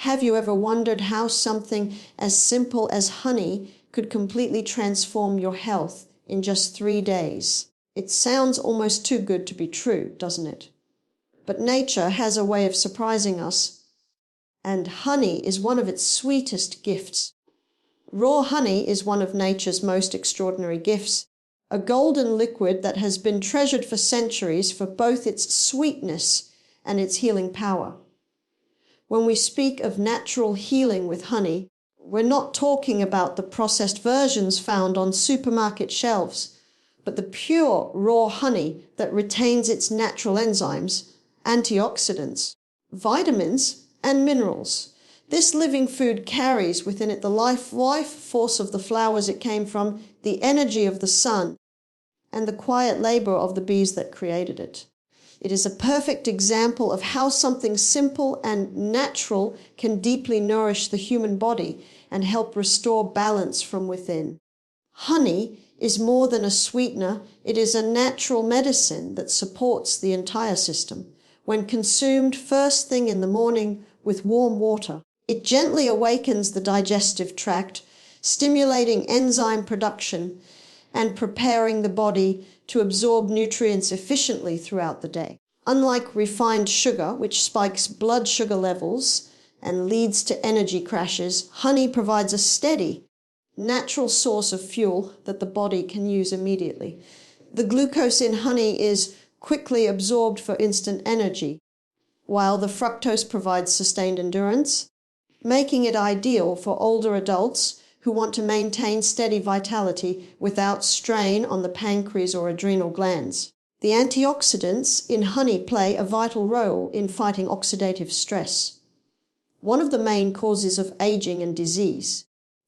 Have you ever wondered how something as simple as honey could completely transform your health in just 3 days? It sounds almost too good to be true, doesn't it? But nature has a way of surprising us, and honey is one of its sweetest gifts. Raw honey is one of nature's most extraordinary gifts, a golden liquid that has been treasured for centuries for both its sweetness and its healing power. When we speak of natural healing with honey, we're not talking about the processed versions found on supermarket shelves, but the pure raw honey that retains its natural enzymes, antioxidants, vitamins, and minerals. This living food carries within it the life force of the flowers it came from, the energy of the sun, and the quiet labor of the bees that created it. It is a perfect example of how something simple and natural can deeply nourish the human body and help restore balance from within. Honey is more than a sweetener. It is a natural medicine that supports the entire system. When consumed first thing in the morning with warm water, it gently awakens the digestive tract, stimulating enzyme production and preparing the body to absorb nutrients efficiently throughout the day. Unlike refined sugar, which spikes blood sugar levels and leads to energy crashes, honey provides a steady, natural source of fuel that the body can use immediately. The glucose in honey is quickly absorbed for instant energy, while the fructose provides sustained endurance, making it ideal for older adults who want to maintain steady vitality without strain on the pancreas or adrenal glands. The antioxidants in honey play a vital role in fighting oxidative stress, one of the main causes of aging and disease.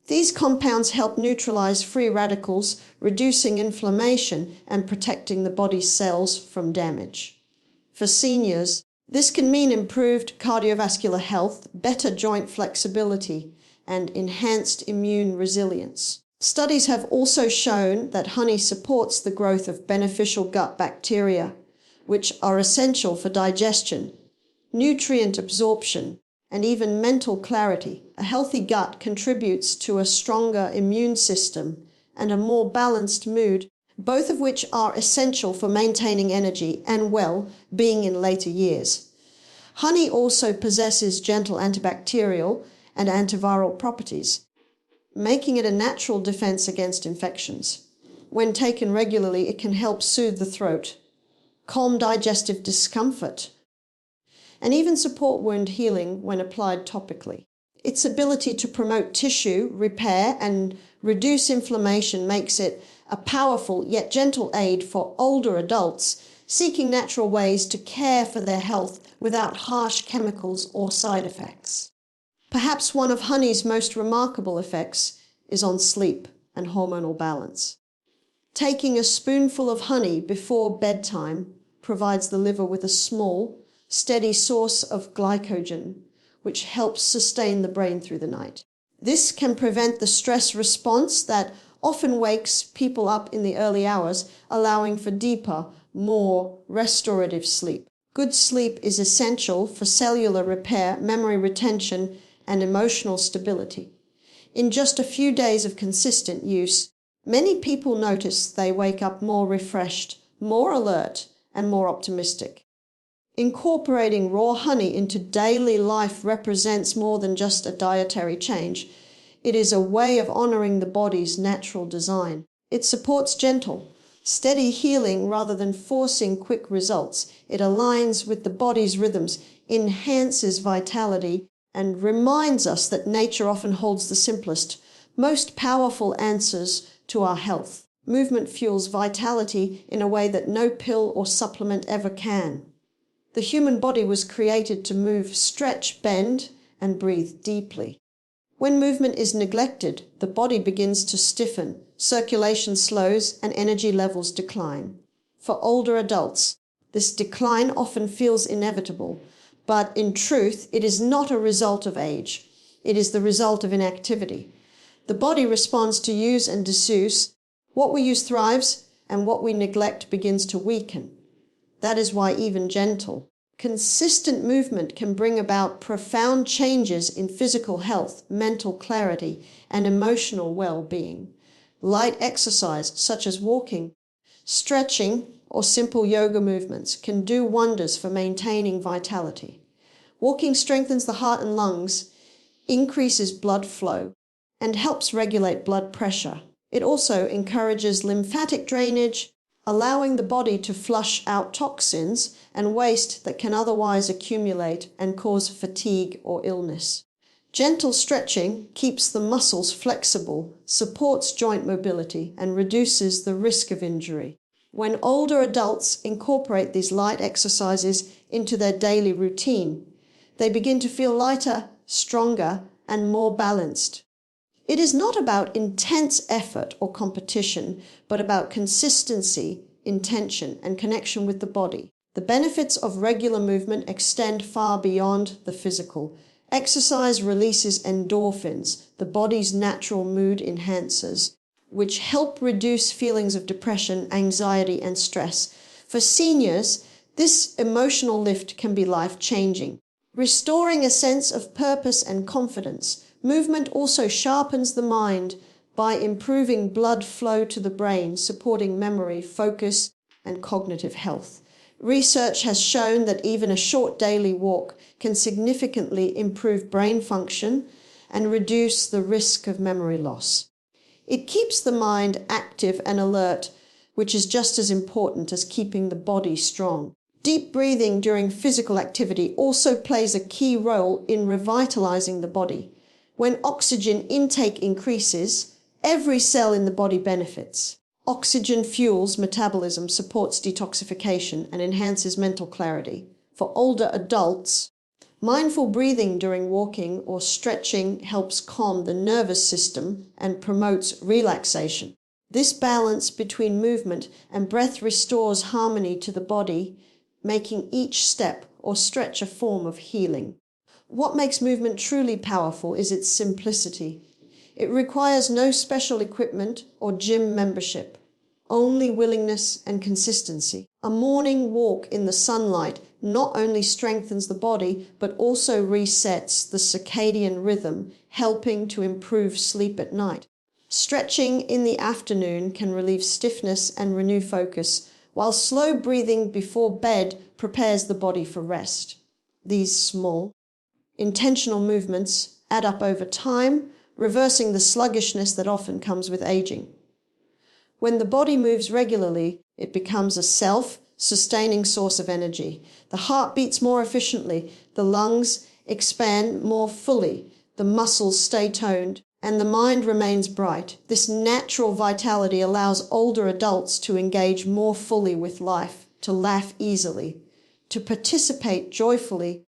These compounds help neutralize free radicals, reducing inflammation and protecting the body's cells from damage. For seniors, this can mean improved cardiovascular health, better joint flexibility, and enhanced immune resilience. Studies have also shown that honey supports the growth of beneficial gut bacteria, which are essential for digestion, nutrient absorption, and even mental clarity. A healthy gut contributes to a stronger immune system and a more balanced mood, both of which are essential for maintaining energy and well-being in later years. Honey also possesses gentle antibacterial and antiviral properties, making it a natural defense against infections. When taken regularly, it can help soothe the throat, calm digestive discomfort, and even support wound healing when applied topically. Its ability to promote tissue repair and reduce inflammation makes it a powerful yet gentle aid for older adults seeking natural ways to care for their health without harsh chemicals or side effects. Perhaps one of honey's most remarkable effects is on sleep and hormonal balance. Taking a spoonful of honey before bedtime provides the liver with a small, steady source of glycogen, which helps sustain the brain through the night. This can prevent the stress response that often wakes people up in the early hours, allowing for deeper, more restorative sleep. Good sleep is essential for cellular repair, memory retention, and emotional stability. In just a few days of consistent use, many people notice they wake up more refreshed, more alert, and more optimistic. Incorporating raw honey into daily life represents more than just a dietary change. It is a way of honoring the body's natural design. It supports gentle, steady healing rather than forcing quick results. It aligns with the body's rhythms, enhances vitality, and reminds us that nature often holds the simplest, most powerful answers to our health. Movement fuels vitality in a way that no pill or supplement ever can. The human body was created to move, stretch, bend, and breathe deeply. When movement is neglected, the body begins to stiffen, circulation slows, and energy levels decline. For older adults, this decline often feels inevitable, but in truth, it is not a result of age. It is the result of inactivity. The body responds to use and disuse. What we use thrives, and what we neglect begins to weaken. That is why even gentle, Consistent movement can bring about profound changes in physical health, mental clarity, and emotional well-being. Light exercise, such as walking, stretching, or simple yoga movements, can do wonders for maintaining vitality. Walking strengthens the heart and lungs, increases blood flow, and helps regulate blood pressure. It also encourages lymphatic drainage, allowing the body to flush out toxins and waste that can otherwise accumulate and cause fatigue or illness. Gentle stretching keeps the muscles flexible, supports joint mobility, and reduces the risk of injury. When older adults incorporate these light exercises into their daily routine, they begin to feel lighter, stronger, and more balanced. It is not about intense effort or competition, but about consistency, intention, and connection with the body. The benefits of regular movement extend far beyond the physical. Exercise releases endorphins, the body's natural mood enhancers, which help reduce feelings of depression, anxiety, and stress. For seniors, this emotional lift can be life-changing. Restoring a sense of purpose and confidence, movement also sharpens the mind by improving blood flow to the brain, supporting memory, focus, and cognitive health. Research has shown that even a short daily walk can significantly improve brain function and reduce the risk of memory loss. It keeps the mind active and alert, which is just as important as keeping the body strong. Deep breathing during physical activity also plays a key role in revitalizing the body. When oxygen intake increases, every cell in the body benefits. Oxygen fuels metabolism, supports detoxification, and enhances mental clarity. For older adults, mindful breathing during walking or stretching helps calm the nervous system and promotes relaxation. This balance between movement and breath restores harmony to the body, making each step or stretch a form of healing. What makes movement truly powerful is its simplicity. It requires no special equipment or gym membership, only willingness and consistency. A morning walk in the sunlight not only strengthens the body, but also resets the circadian rhythm, helping to improve sleep at night. Stretching in the afternoon can relieve stiffness and renew focus, while slow breathing before bed prepares the body for rest. These small, intentional movements add up over time, reversing the sluggishness that often comes with aging. When the body moves regularly, it becomes a self-sustaining source of energy. The heart beats more efficiently, the lungs expand more fully, the muscles stay toned, and the mind remains bright. This natural vitality allows older adults to engage more fully with life, to laugh easily, to participate joyfully,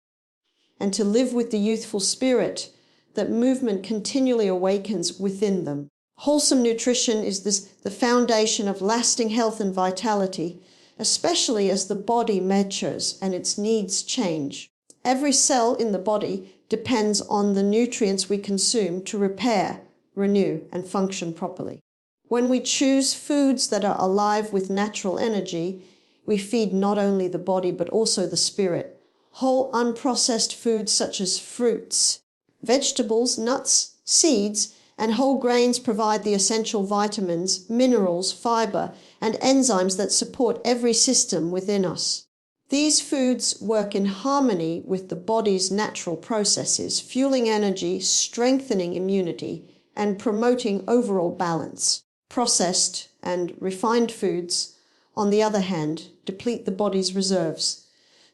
and to live with the youthful spirit that movement continually awakens within them. Wholesome nutrition is the foundation of lasting health and vitality, especially as the body matures and its needs change. Every cell in the body depends on the nutrients we consume to repair, renew, and function properly. When we choose foods that are alive with natural energy, we feed not only the body but also the spirit. Whole unprocessed foods such as fruits, vegetables, nuts, seeds, and whole grains provide the essential vitamins, minerals, fiber, and enzymes that support every system within us. These foods work in harmony with the body's natural processes, fueling energy, strengthening immunity, and promoting overall balance. Processed and refined foods, on the other hand, deplete the body's reserves.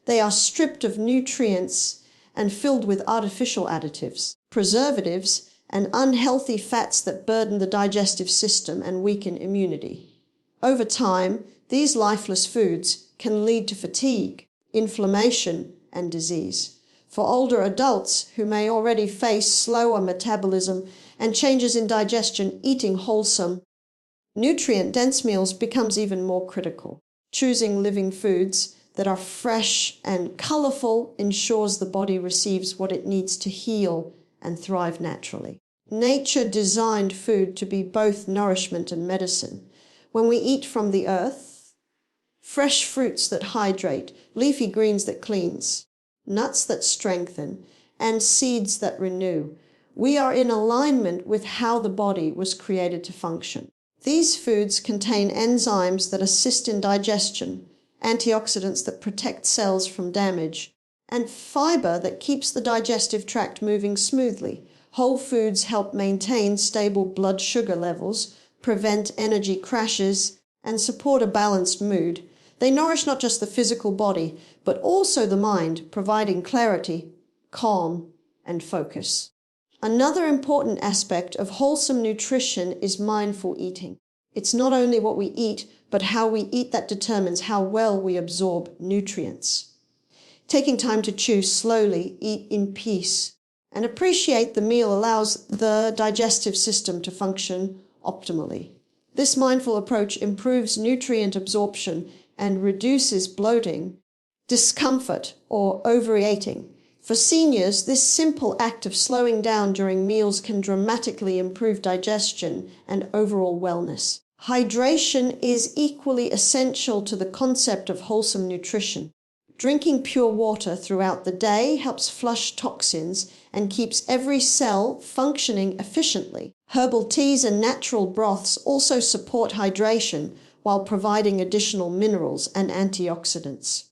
They are stripped of nutrients and filled with artificial additives, preservatives, and unhealthy fats that burden the digestive system and weaken immunity. Over time, these lifeless foods can lead to fatigue, inflammation, and disease. For older adults who may already face slower metabolism and changes in digestion, eating wholesome, nutrient-dense meals becomes even more critical. Choosing living foods that are fresh and colorful ensures the body receives what it needs to heal and thrive naturally. Nature designed food to be both nourishment and medicine. When we eat from the earth, fresh fruits that hydrate, leafy greens that cleanse, nuts that strengthen, and seeds that renew. We are in alignment with how the body was created to function. These foods contain enzymes that assist in digestion, antioxidants that protect cells from damage, and fiber that keeps the digestive tract moving smoothly. Whole foods help maintain stable blood sugar levels, prevent energy crashes, and support a balanced mood. They nourish not just the physical body, but also the mind, providing clarity, calm, and focus. Another important aspect of wholesome nutrition is mindful eating. It's not only what we eat, but how we eat that determines how well we absorb nutrients. Taking time to chew slowly, eat in peace, and appreciate the meal allows the digestive system to function optimally. This mindful approach improves nutrient absorption and reduces bloating, discomfort, or overeating. For seniors, this simple act of slowing down during meals can dramatically improve digestion and overall wellness. Hydration is equally essential to the concept of wholesome nutrition. Drinking pure water throughout the day helps flush toxins and keeps every cell functioning efficiently. Herbal teas and natural broths also support hydration while providing additional minerals and antioxidants.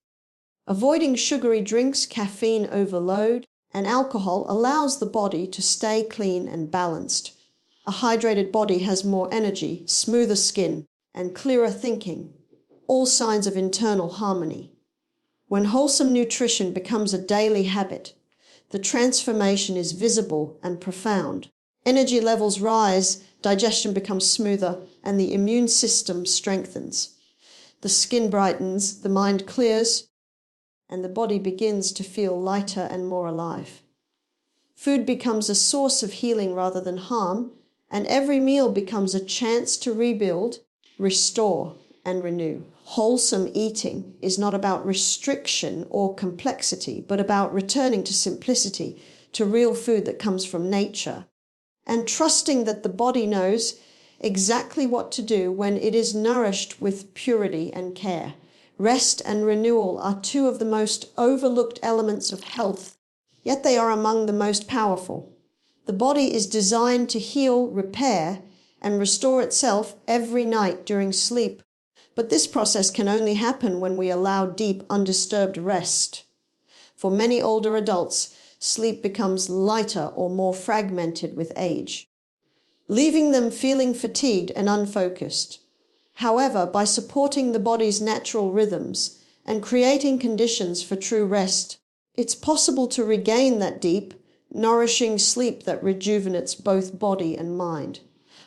Avoiding sugary drinks, caffeine overload, and alcohol allows the body to stay clean and balanced. A hydrated body has more energy, smoother skin, and clearer thinking, all signs of internal harmony. When wholesome nutrition becomes a daily habit, the transformation is visible and profound. Energy levels rise, digestion becomes smoother, and the immune system strengthens. The skin brightens, the mind clears, and the body begins to feel lighter and more alive. Food becomes a source of healing rather than harm, and every meal becomes a chance to rebuild, restore, and renew. Wholesome eating is not about restriction or complexity, but about returning to simplicity, to real food that comes from nature, and trusting that the body knows exactly what to do when it is nourished with purity and care. Rest and renewal are two of the most overlooked elements of health, yet they are among the most powerful. The body is designed to heal, repair, and restore itself every night during sleep. But this process can only happen when we allow deep, undisturbed rest. For many older adults, sleep becomes lighter or more fragmented with age, leaving them feeling fatigued and unfocused. However, by supporting the body's natural rhythms and creating conditions for true rest, it's possible to regain that deep, nourishing sleep that rejuvenates both body and mind.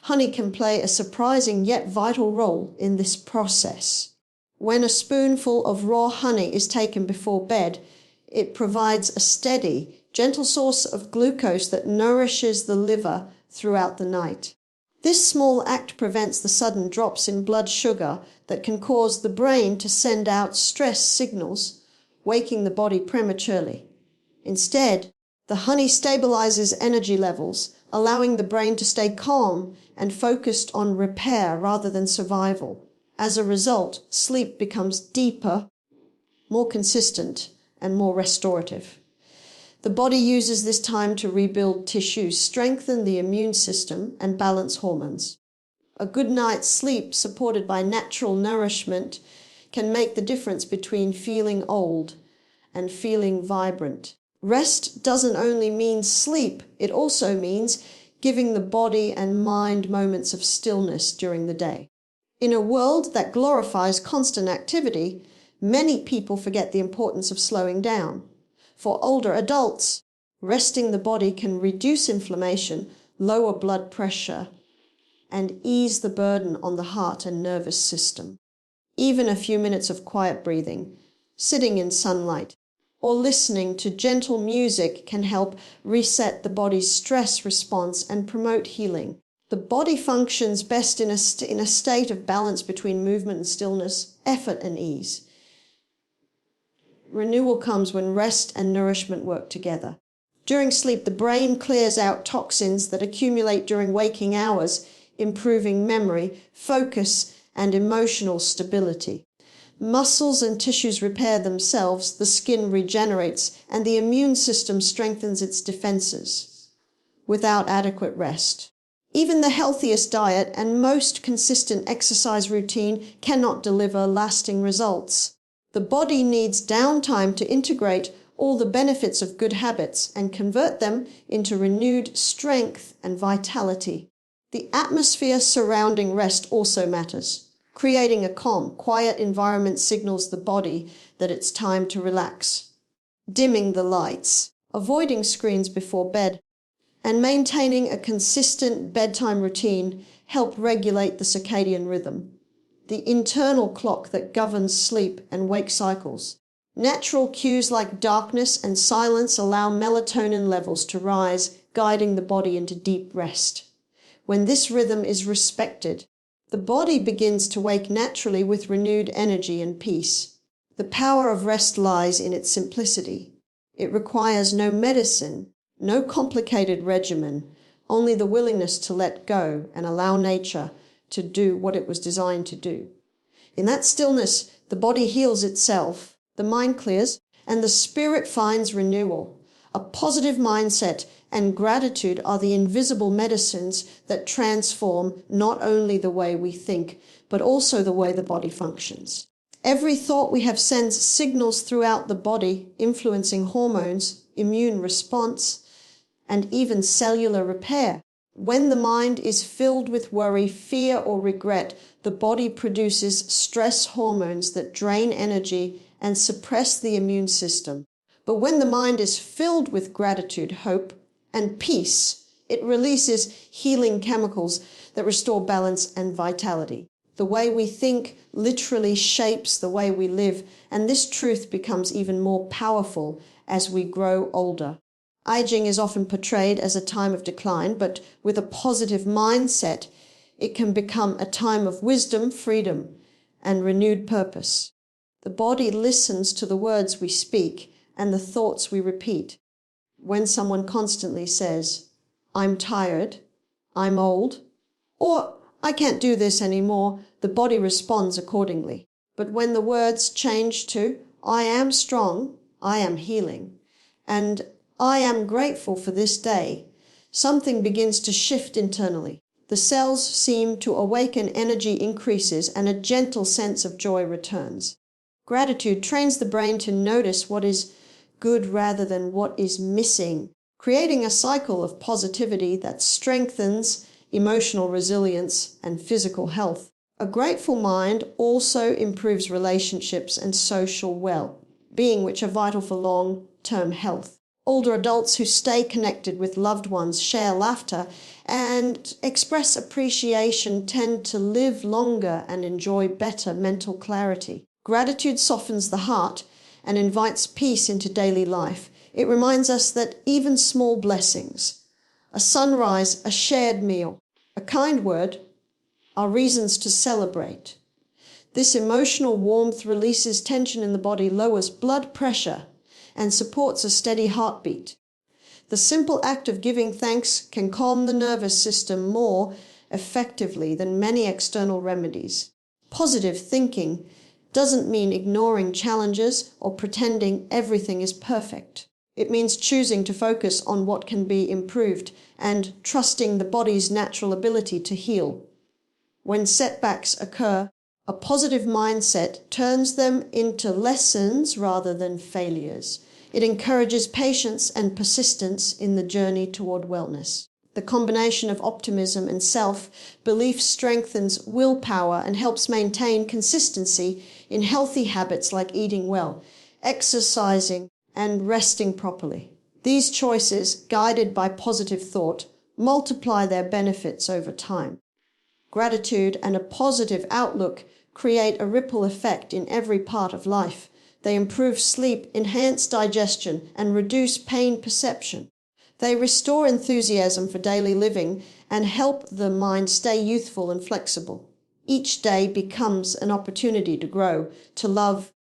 Honey can play a surprising yet vital role in this process. When a spoonful of raw honey is taken before bed, it provides a steady, gentle source of glucose that nourishes the liver throughout the night. This small act prevents the sudden drops in blood sugar that can cause the brain to send out stress signals, waking the body prematurely. Instead, the honey stabilizes energy levels, allowing the brain to stay calm and focused on repair rather than survival. As a result, sleep becomes deeper, more consistent, and more restorative. The body uses this time to rebuild tissues, strengthen the immune system, and balance hormones. A good night's sleep, supported by natural nourishment, can make the difference between feeling old and feeling vibrant. Rest doesn't only mean sleep, it also means giving the body and mind moments of stillness during the day. In a world that glorifies constant activity, many people forget the importance of slowing down. For older adults, resting the body can reduce inflammation, lower blood pressure, and ease the burden on the heart and nervous system. Even a few minutes of quiet breathing, sitting in sunlight, or listening to gentle music can help reset the body's stress response and promote healing. The body functions best in a state of balance between movement and stillness, effort and ease. Renewal comes when rest and nourishment work together. During sleep, the brain clears out toxins that accumulate during waking hours, improving memory, focus, and emotional stability. Muscles and tissues repair themselves, the skin regenerates, and the immune system strengthens its defenses without adequate rest. Even the healthiest diet and most consistent exercise routine cannot deliver lasting results. The body needs downtime to integrate all the benefits of good habits and convert them into renewed strength and vitality. The atmosphere surrounding rest also matters. Creating a calm, quiet environment signals the body that it's time to relax. Dimming the lights, avoiding screens before bed, and maintaining a consistent bedtime routine help regulate the circadian rhythm, the internal clock that governs sleep and wake cycles. Natural cues like darkness and silence allow melatonin levels to rise, guiding the body into deep rest. When this rhythm is respected, the body begins to wake naturally with renewed energy and peace. The power of rest lies in its simplicity. It requires no medicine, no complicated regimen, only the willingness to let go and allow nature to do what it was designed to do. In that stillness, the body heals itself, the mind clears, and the spirit finds renewal. A positive mindset and gratitude are the invisible medicines that transform not only the way we think, but also the way the body functions. Every thought we have sends signals throughout the body, influencing hormones, immune response, and even cellular repair. When the mind is filled with worry, fear, or regret, the body produces stress hormones that drain energy and suppress the immune system. But when the mind is filled with gratitude, hope, and peace, it releases healing chemicals that restore balance and vitality. The way we think literally shapes the way we live, and this truth becomes even more powerful as we grow older. Aging is often portrayed as a time of decline, but with a positive mindset, it can become a time of wisdom, freedom, and renewed purpose. The body listens to the words we speak and the thoughts we repeat. When someone constantly says, "I'm tired," "I'm old," or "I can't do this anymore," the body responds accordingly. But when the words change to, "I am strong," "I am healing," and "I am grateful for this day," something begins to shift internally. The cells seem to awaken, energy increases, and a gentle sense of joy returns. Gratitude trains the brain to notice what is good rather than what is missing, creating a cycle of positivity that strengthens emotional resilience and physical health. A grateful mind also improves relationships and social well-being, which are vital for long-term health. Older adults who stay connected with loved ones, share laughter, and express appreciation tend to live longer and enjoy better mental clarity. Gratitude softens the heart and invites peace into daily life. It reminds us that even small blessings, a sunrise, a shared meal, a kind word, are reasons to celebrate. This emotional warmth releases tension in the body, lowers blood pressure, and supports a steady heartbeat. The simple act of giving thanks can calm the nervous system more effectively than many external remedies. Positive thinking doesn't mean ignoring challenges or pretending everything is perfect. It means choosing to focus on what can be improved and trusting the body's natural ability to heal. When setbacks occur, a positive mindset turns them into lessons rather than failures. It encourages patience and persistence in the journey toward wellness. The combination of optimism and self-belief strengthens willpower and helps maintain consistency in healthy habits like eating well, exercising, and resting properly. These choices, guided by positive thought, multiply their benefits over time. Gratitude and a positive outlook create a ripple effect in every part of life. They improve sleep, enhance digestion, and reduce pain perception. They restore enthusiasm for daily living and help the mind stay youthful and flexible. Each day becomes an opportunity to grow, to love,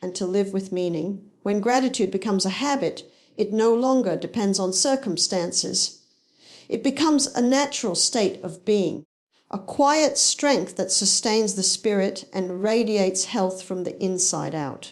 and to live with meaning. When gratitude becomes a habit, it no longer depends on circumstances. It becomes a natural state of being. a quiet strength that sustains the spirit and radiates health from the inside out.